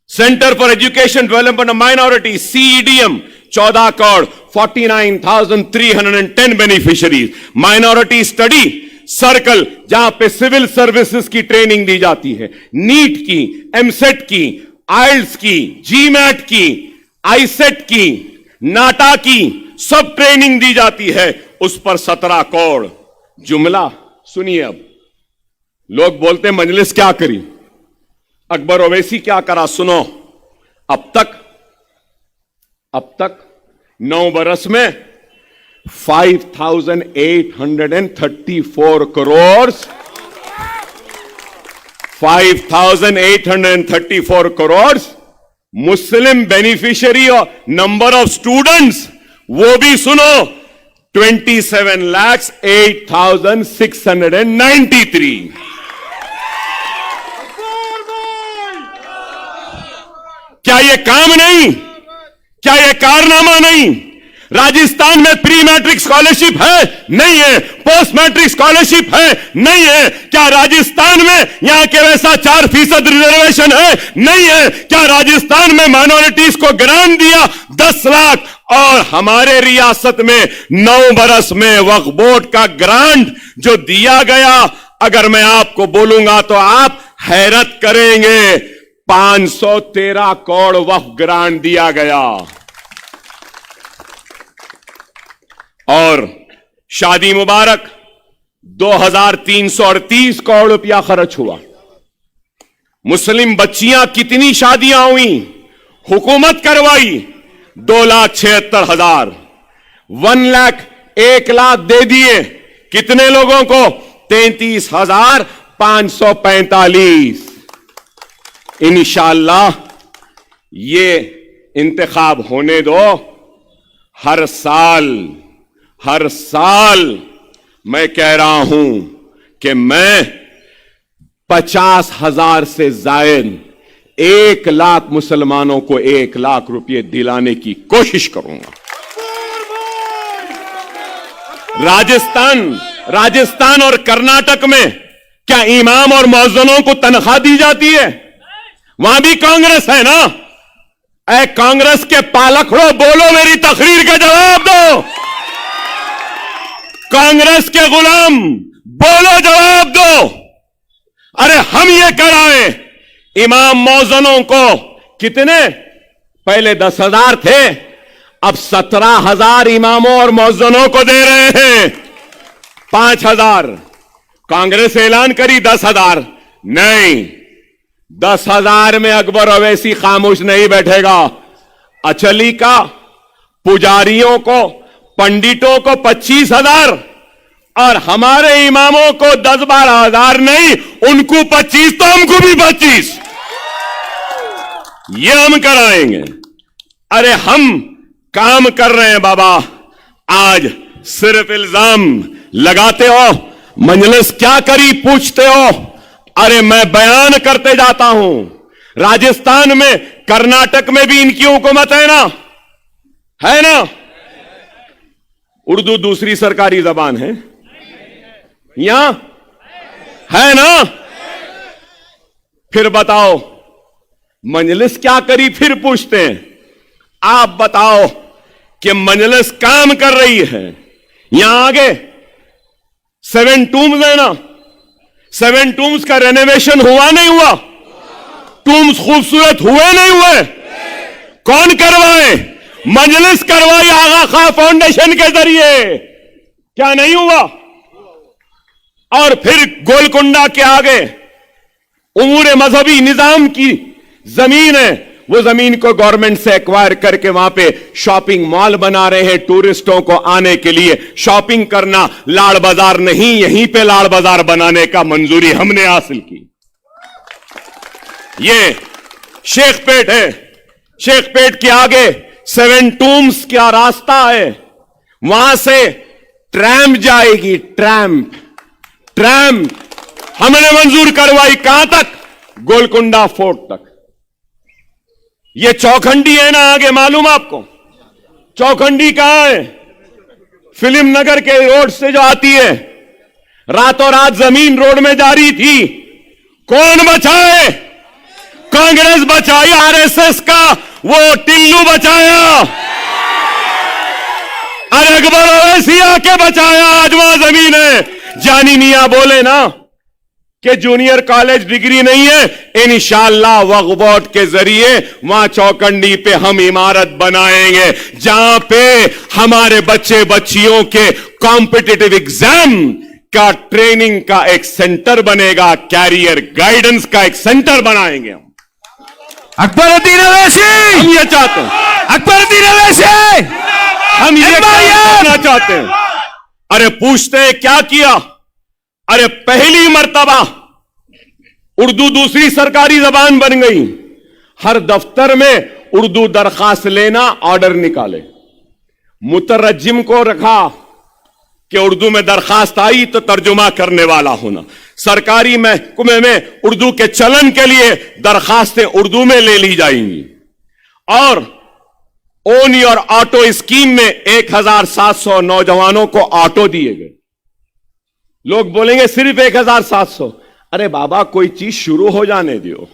Centre for education development of minority CEDM 14 crore, 49,310 beneficiaries. Minority study circle जहां पे सिविल सर्विसेज की ट्रेनिंग दी जाती है, नीट की, एमसेट की, आइल्स की, जीमैट की, आईसेट की, नाटा की, सब ट्रेनिंग दी जाती है, उस पर 17 करोड़। जुमला सुनिए, अब लोग बोलते हैं मजलिस क्या करी, अकबर ओवैसी क्या करा? सुनो, अब तक 9 बरस में 5,834 करोड़, 5,834 करोड़ मुस्लिम बेनिफिशियरी और नंबर ऑफ स्टूडेंट्स वो भी सुनो 27,08,693। क्या ये काम नहीं? क्या ये कारनामा नहीं? राजस्थान में प्री मैट्रिक स्कॉलरशिप है? नहीं है। पोस्ट मैट्रिक स्कॉलरशिप है? नहीं है। क्या राजस्थान में यहां के वैसा 4% रिजर्वेशन है? नहीं है। क्या राजस्थान में माइनॉरिटीज को ग्रांट दिया 10 लाख? और हमारे रियासत में 9 बरस में वक्फ बोर्ड का ग्रांट जो दिया गया, अगर मैं आपको बोलूंगा तो आप हैरत करेंगे, 513 करोड़ वक्फ ग्रांट दिया गया। और शादी मुबारक 2,338 करोड़ रुपया खर्च हुआ। मुस्लिम बच्चियां कितनी शादियां हुई? हुकूमत करवाई 2,76,000। 1 लाख दे दिए कितने लोगों को? 33,545। इंशाअल्लाह ये इंतखाब होने दो, हर साल मैं कह रहा हूं कि मैं 50,000 से जायद 1 लाख मुसलमानों को 1 लाख रुपए दिलाने की कोशिश करूंगा। राजस्थान और कर्नाटक में क्या इमाम और मौज़िनों को तनख्वाह दी जाती है? वहां भी कांग्रेस है ना। ऐ कांग्रेस के पालकड़ों, बोलो, मेरी तकरीर का जवाब दो। कांग्रेस के गुलाम, बोलो, जवाब दो। अरे हम ये कराए इमाम मौजनों को कितने, पहले 10,000 थे, अब 17,000 इमामों और मौजनों को दे रहे हैं। 5,000 कांग्रेस ऐलान करी, 10,000 नहीं। 10,000 में अकबर अवैसी खामोश नहीं बैठेगा। अचली का पुजारियों को, पंडितों को 25,000 और हमारे इमामों को 10-12,000 नहीं, उनको 25 तो हमको भी 25। ये हम कराएंगे। अरे हम काम कर रहे हैं बाबा। आज सिर्फ इल्जाम लगाते हो, मजलिस क्या करी पूछते हो। अरे मैं बयान करते जाता हूं। राजस्थान में, कर्नाटक में भी इनकी हुकूमत है ना, है ना। उर्दू दूसरी सरकारी जबान है, यहां है ना। फिर बताओ मजलिस क्या करी, फिर पूछते हैं। आप बताओ कि मजलिस काम कर रही है। यहां आगे 7 टूम्स है ना, 7 टूम्स का रेनोवेशन हुआ नहीं हुआ? टूम्स खूबसूरत हुए नहीं हुए? कौन करवाए? मजलिस करवाई आगा खां फाउंडेशन के जरिए। क्या नहीं हुआ? और फिर गोलकुंडा के आगे उमूर मजहबी निजाम की जमीन है, वो जमीन को गवर्नमेंट से एक्वायर करके वहां पे शॉपिंग मॉल बना रहे हैं टूरिस्टों को आने के लिए। शॉपिंग करना, लाड़ बाजार नहीं, यहीं पे लाड़ बाजार बनाने का मंजूरी हमने हासिल की। ये शेखपेट है, शेखपेट के आगे 7 टूम्स का रास्ता है, वहां से ट्रैम जाएगी, ट्रैम्प हमने मंजूर करवाई। कहां तक? गोलकुंडा फोर्ट तक। ये चौखंडी है ना आगे, मालूम आपको चौखंडी कहां है? फिल्म नगर के रोड से जो आती है, रातों रात जमीन रोड में जारी थी। कौन बचाए? कांग्रेस बचाई, आरएसएस का वो टिल्लू बचाया। अरे अकबर ओवैसी आके बचाया। आज वहां जमीन है। जानी मियां बोले ना कि जूनियर कॉलेज डिग्री नहीं है, इंशाअल्लाह वक्फ बोर्ड के जरिए वहां चौकंडी पे हम इमारत बनाएंगे, जहां पे हमारे बच्चे बच्चियों के कॉम्पिटिटिव एग्जाम का ट्रेनिंग का एक सेंटर बनेगा, कैरियर गाइडेंस का एक सेंटर बनाएंगे हम। अकबरुद्दीन अवैसी, हम ये चाहते हैं। अकबरुद्दीन अवैसी, हम ये करना चाहते हैं। अरे पूछते हैं क्या किया? अरे पहली मर्तबा उर्दू दूसरी सरकारी जबान बन गई। हर दफ्तर में उर्दू दरखास्त लेना, ऑर्डर निकाले, मुतरज्जिम को रखा कि उर्दू में दरखास्त आई तो तर्जुमा करने वाला होना। सरकारी महकमे में उर्दू के चलन के लिए दरखास्तें उर्दू में ले ली जाएंगी। और ओन योर ऑटो स्कीम में 1,700 नौजवानों को ऑटो दिए गए। लोग बोलेंगे सिर्फ 1,700। अरे बाबा कोई चीज शुरू हो जाने दियो।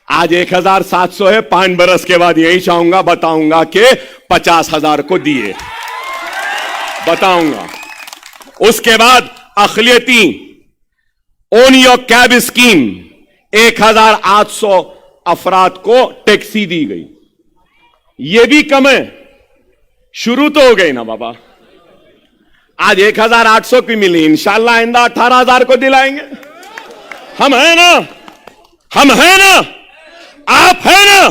आज 1,700 है, 5 बरस के बाद यही चाहूंगा, बताऊंगा कि 50,000 को दिए, बताऊंगा। उसके बाद अखिलियती ओन योर कैब स्कीम 1,800 अफराद को टैक्सी दी गई। ये भी कम है, शुरू तो हो गई ना बाबा। आज 1,800 की मिली, इंशाअल्लाह आइंदा 18,000 को दिलाएंगे। हम है ना, हम है ना, आप है ना,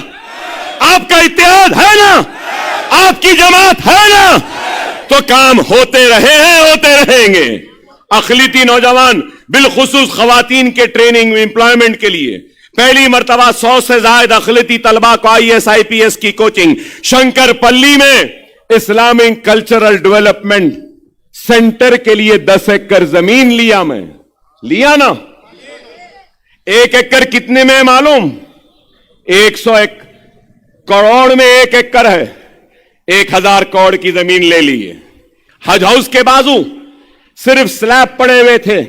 आपका इत्तेहाद है ना, आपकी जमात है ना, तो काम होते रहे हैं, होते रहेंगे। अखिलियती नौजवान बिलखुसूस खवातीन के ट्रेनिंग एम्प्लॉयमेंट के लिए पहली मर्तबा 100 से ज्यादा अखिलियती तलबा को IAS IPS की कोचिंग। शंकरपल्ली में इस्लामिक कल्चरल डेवलपमेंट सेंटर के लिए 10 एकड़ जमीन लिया, मैं लिया ना। 1 एकड़ कितने में है मालूम? 101 करोड़ में 1 एकड़ है। 1,000 करोड़ की जमीन ले ली है। हज हाउस के बाजू सिर्फ स्लैब पड़े हुए थे,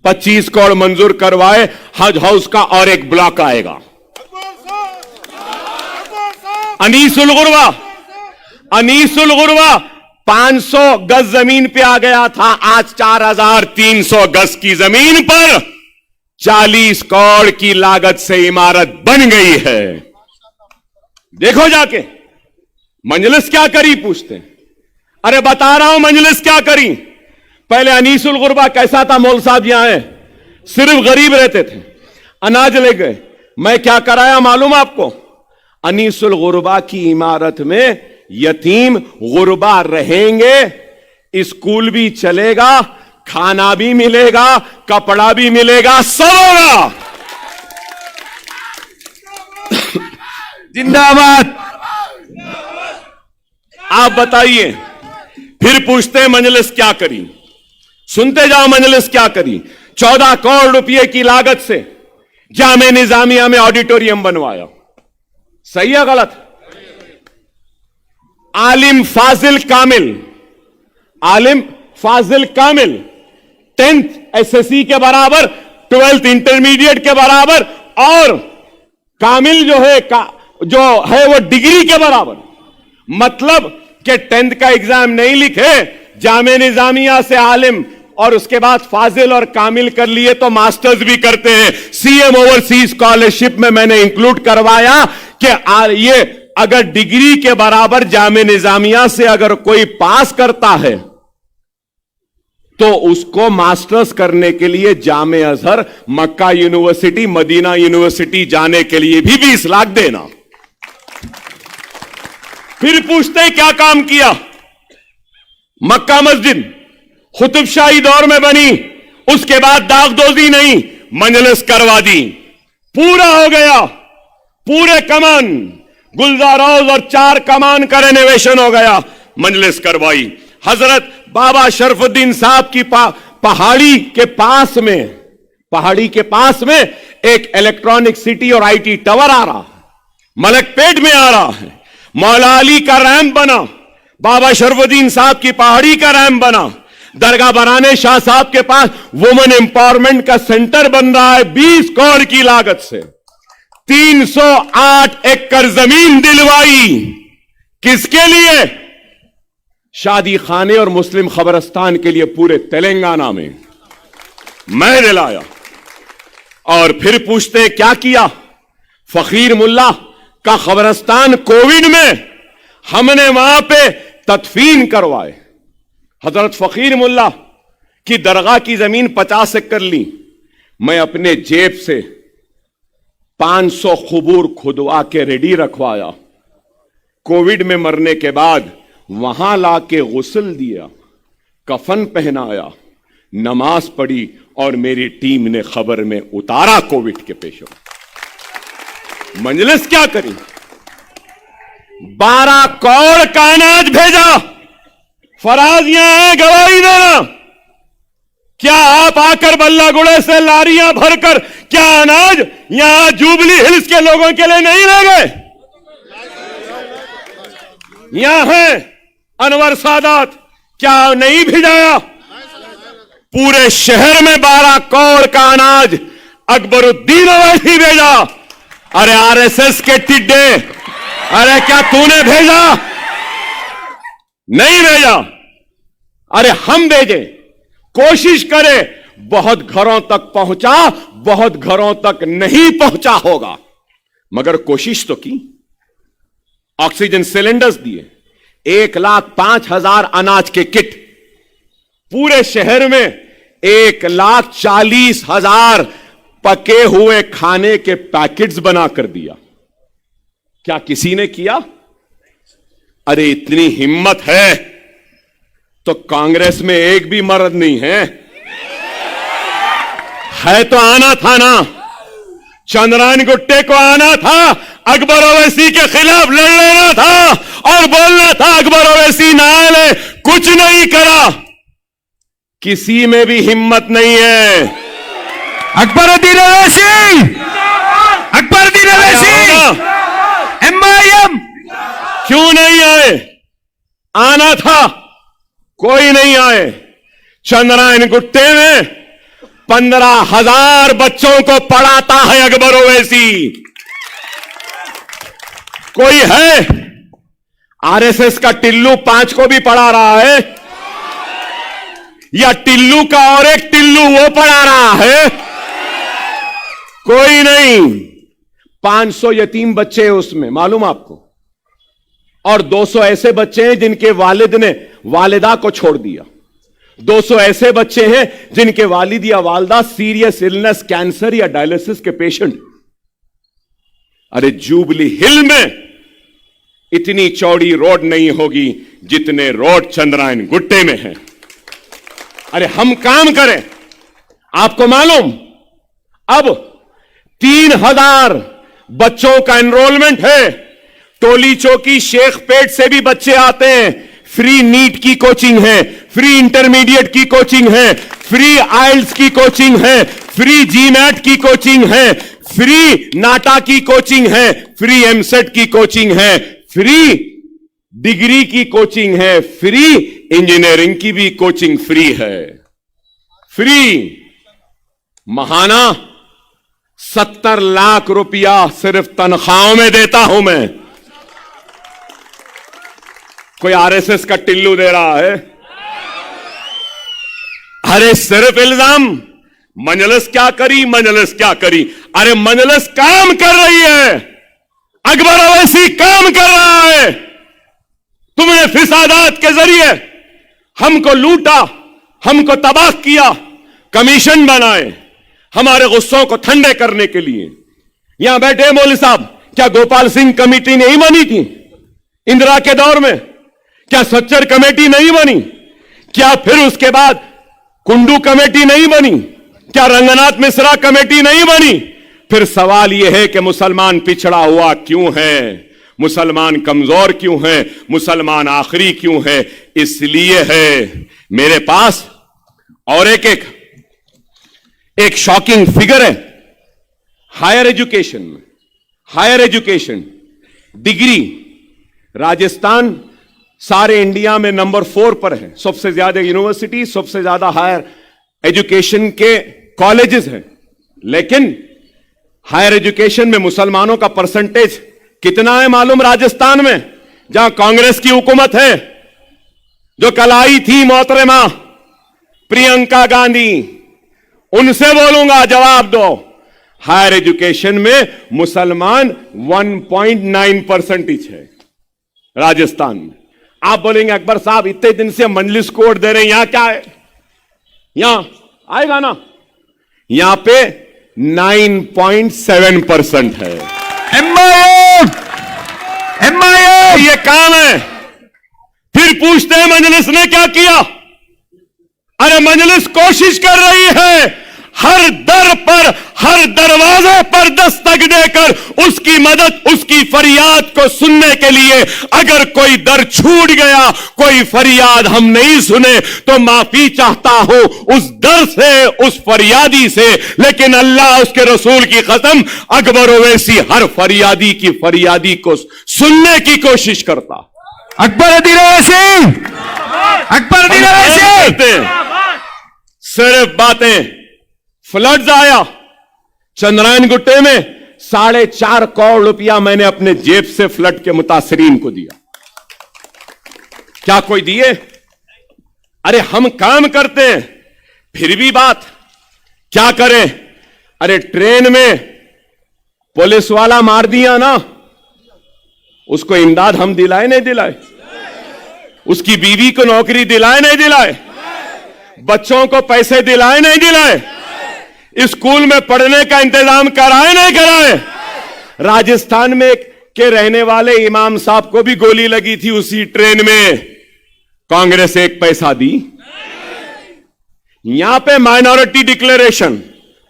25 करोड़ मंजूर करवाए। हज हाउस का और एक ब्लॉक आएगा। अनीसुल गुरवा 500 गज जमीन पे आ गया था, आज 4300 गज की जमीन पर 40 करोड़ की लागत से इमारत बन गई है। देखो जाके मजलिस क्या करी, पूछते हैं। अरे बता रहा हूं मजलिस क्या करी। पहले अनीसुल गुरबा कैसा था, मौल साहब यहां है, सिर्फ गरीब रहते थे, अनाज ले गए। मैं क्या कराया मालूम आपको, अनीसुल गुरबा की इमारत में यतीम गुरबा रहेंगे, स्कूल भी चलेगा, खाना भी मिलेगा, कपड़ा भी मिलेगा, सब होगा। जिंदाबाद। आप बताइए। फिर पूछते हैं मजलिस क्या करी, सुनते जाओ मजलिस क्या करी। 14 करोड़ रुपए की लागत से जामे निजामिया में ऑडिटोरियम बनवाया, सही है गलत? आलिम फाजिल कामिल 10th एसएससी के बराबर, 12th इंटरमीडिएट के बराबर, और कामिल जो है वो डिग्री के बराबर। मतलब कि 10th का एग्जाम नहीं लिखे, जामे निजामिया से आलिम और उसके बाद फाजिल और कामिल कर लिए तो मास्टर्स भी करते हैं। सीएम ओवरसीज स्कॉलरशिप में मैंने इंक्लूड करवाया कि ये अगर डिग्री के बराबर जामे निजामिया से अगर कोई पास करता है तो उसको मास्टर्स करने के लिए जामे अजहर, मक्का यूनिवर्सिटी, मदीना यूनिवर्सिटी जाने के लिए भी 20 लाख देना। फिर पूछते हैं क्या काम किया। मक्का मस्जिद खुतबशाही दौर में बनी, उसके बाद दागदोजी नहीं, मजलिस करवा दी, पूरा हो गया। पूरे कमान गुलजार हाउस और 4 कमान का रेनोवेशन हो गया, मजलिस करवाई। हजरत बाबा शरफुद्दीन साहब की पहाड़ी के पास में एक इलेक्ट्रॉनिक सिटी और आईटी टावर आ रहा है, मलकपेट में आ रहा है। मौला अली का रैंप बना, बाबा शरफुद्दीन साहब की पहाड़ी का रैंप बना। दरगाह बराने शाह साहब के पास वुमेन एम्पावरमेंट का सेंटर बन रहा है 20 करोड़ की लागत से। 308 एकड़ जमीन दिलवाई, किसके लिए? शादी खाने और मुस्लिम खबरस्तान के लिए पूरे तेलंगाना में मैं दिलाया। और फिर पूछते क्या किया। फकीर मुल्ला का खबरस्तान कोविड में हमने वहां पे तदफीन करवाए। हजरत फकीर मुल्ला की दरगाह की जमीन 50 एकड़ ली, मैं अपने जेब से 500 खुबूर खुदवा के रेडी रखवाया। कोविड में मरने के बाद वहां लाके गुस्ल दिया, कफन पहनाया, नमाज पढ़ी और मेरी टीम ने खबर में उतारा कोविड के पेशों। मजलिस क्या करी, 12 करोड़ का अनाज भेजा। फराज यहां है, गवाही देना। क्या आप आकर बल्लागुड़े से लारियां भरकर क्या अनाज यहां जुबली हिल्स के लोगों के लिए नहीं ले गए? यहां है अनवर सादात, क्या नहीं भिजाया? पूरे शहर में 12 करोड़ का अनाज अकबरुद्दीन अवैसी भेजा। अरे आरएसएस के टिड्डे, अरे क्या तूने भेजा? नहीं भेजा। अरे हम भेजे, कोशिश करे, बहुत घरों तक पहुंचा, बहुत घरों तक नहीं पहुंचा होगा, मगर कोशिश तो की। ऑक्सीजन सिलेंडर्स दिए, 1,05,000 अनाज के किट, पूरे शहर में 1,40,000 पके हुए खाने के पैकेट्स बना कर दिया। क्या किसी ने किया? अरे इतनी हिम्मत है तो कांग्रेस में एक भी मर्द नहीं है तो आना था ना, चंद्रायन गुट्टे को आना था, अकबर ओवैसी के खिलाफ लड़ लेना था और बोलना था अकबर ओवैसी ना ले, कुछ नहीं करा। किसी में भी हिम्मत नहीं है। अकबरुद्दीन अवैसी, अकबरुद्दीन अवैसी, MIM क्यों नहीं आए? आना था, कोई नहीं आए। चंद्रायन गुट्टे में 15,000 बच्चों को पढ़ाता है अकबर ओवैसी। कोई है आरएसएस का टिल्लू 5 को भी पढ़ा रहा है, या टिल्लू का और एक टिल्लू वो पढ़ा रहा है? कोई नहीं। 500 यतीम बच्चे हैं उसमें, मालूम आपको, और 200 ऐसे बच्चे हैं जिनके वालिद ने वालिदा को छोड़ दिया। 200 ऐसे बच्चे हैं जिनके वालिद या वालदा सीरियस इलनेस, कैंसर या डायलिसिस के पेशेंट। अरे जुबली हिल में इतनी चौड़ी रोड नहीं होगी जितने रोड चंद्रायन गुट्टे में है। अरे हम काम करें। आपको मालूम अब 3000 बच्चों का एनरोलमेंट है। टोली चौकी शेख पेट से भी बच्चे आते हैं। फ्री नीट की कोचिंग है, फ्री इंटरमीडिएट की कोचिंग है, फ्री आइल्स की कोचिंग है, फ्री जीमैट की कोचिंग है, फ्री नाटा की कोचिंग है, फ्री एमसेट की कोचिंग है, फ्री डिग्री की कोचिंग है, फ्री इंजीनियरिंग की भी कोचिंग फ्री है। फ्री। महाना 70 लाख रुपया सिर्फ तनख्वाहों में देता हूं मैं। कोई आरएसएस का टिल्लू दे रहा है? अरे सिर्फ इल्जाम। मजलिस क्या करी, मजलिस क्या करी? अरे मजलिस काम कर रही है। अकबर अवैसी काम कर रहा है। तुमने फिसादात के जरिए हमको लूटा, हमको तबाह किया, कमीशन बनाए हमारे गुस्सों को ठंडे करने के लिए। यहां बैठे मौलवी साहब, क्या गोपाल सिंह कमेटी नहीं बनी थी इंदिरा के दौर में? क्या सच्चर कमेटी नहीं बनी? क्या फिर उसके बाद कुंडू कमेटी नहीं बनी? क्या रंगनाथ मिश्रा कमेटी नहीं बनी? फिर सवाल यह है कि मुसलमान पिछड़ा हुआ क्यों है, मुसलमान कमजोर क्यों है, मुसलमान आखिरी क्यों है? इसलिए है मेरे पास और एक शॉकिंग फिगर है। हायर एजुकेशन डिग्री राजस्थान सारे इंडिया में नंबर 4 पर है। सबसे ज्यादा यूनिवर्सिटी, सबसे ज्यादा हायर एजुकेशन के कॉलेजेस हैं। लेकिन हायर एजुकेशन में मुसलमानों का परसेंटेज कितना है मालूम? राजस्थान में, जहां कांग्रेस की हुकूमत है, जो कल आई थी मोहतरमा प्रियंका गांधी, उनसे बोलूंगा जवाब दो। हायर एजुकेशन में मुसलमान 1.9% है राजस्थान में। आप बोलेंगे अकबर साहब इतने दिन से मजलिस को वोट दे रहे हैं, यहां क्या है? यहां आएगा ना, यहां पे 9.7% है। MIM ये काम है। फिर पूछते हैं मजलिस ने क्या किया? अरे मजलिस कोशिश कर रही है हर दर पर, हर दरवाजे पर दस्तक देकर उसकी मदद, उसकी फरियाद को सुनने के लिए। अगर कोई दर छूट गया, कोई फरियाद हम नहीं सुने, तो माफी चाहता हूं उस दर से, उस फरियादी से। लेकिन अल्लाह, उसके रसूल की कसम, अकबर ओवैसी हर फरियादी की फरियादी को सुनने की कोशिश करता। अकबर अदील ओवैसी, अकबर अदील ओवैसी। सिर्फ बातें। फ्लड्स आया चंद्रायन गुट्टे में, 4.5 करोड़ रुपया मैंने अपने जेब से फ्लड के मुतासरीन को दिया। क्या कोई दिए? अरे हम काम करते हैं, फिर भी बात क्या करें? अरे ट्रेन में पुलिस वाला मार दिया ना, उसको इमदाद हम दिलाए नहीं दिलाए? उसकी बीवी को नौकरी दिलाए नहीं दिलाए? बच्चों को पैसे दिलाए नहीं दिलाए? स्कूल में पढ़ने का इंतजाम कराए नहीं कराए? राजस्थान में के रहने वाले इमाम साहब को भी गोली लगी थी उसी ट्रेन में, कांग्रेस एक पैसा दी? यहां पे माइनॉरिटी डिक्लेरेशन,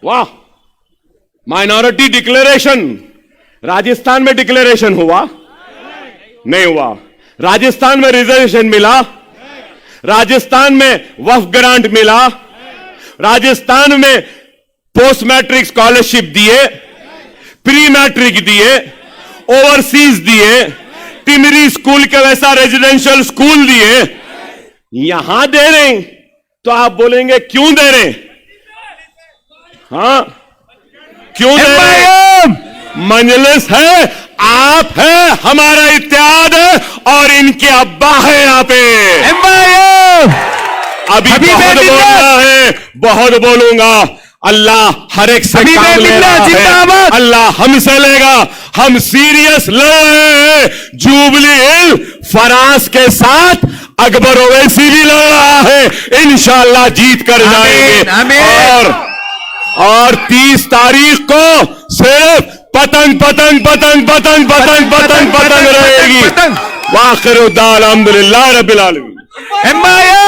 वाह, माइनॉरिटी डिक्लेरेशन। राजस्थान में डिक्लेरेशन हुआ नहीं हुआ? राजस्थान में रिजर्वेशन मिला? राजस्थान में वक्फ ग्रांट मिला? राजस्थान में पोस्ट मैट्रिक स्कॉलरशिप दिए, प्री मैट्रिक दिए, ओवरसीज दिए, टिमरी स्कूल के वैसा रेजिडेंशियल स्कूल दिए? यहां दे रहे हैं तो आप बोलेंगे क्यों दे रहे हैं? हाँ, क्यों दे रहे हैं? मजलिस है, आप है, हमारा इत्तेहाद है और इनके अब्बा है यहाँ पे। अभी बहुत बोलना है, बहुत बोलूंगा। अल्लाह हर एक से काम ले रहा है, अल्लाह हमसे लेगा। हम सीरियस लड़ रहे हैं। जुबली हिल फराज के साथ अकबर ओवैसी भी लड़ रहा है, इंशाअल्लाह जीत कर जाएंगे। और 30 तारीख को सिर्फ पतंग पतंग पतंग पतंग पतंग पतंग पतंग रहेगी। वाखिर दाल अल्हम्दुलिल्लाह रब्बिल आलमीन।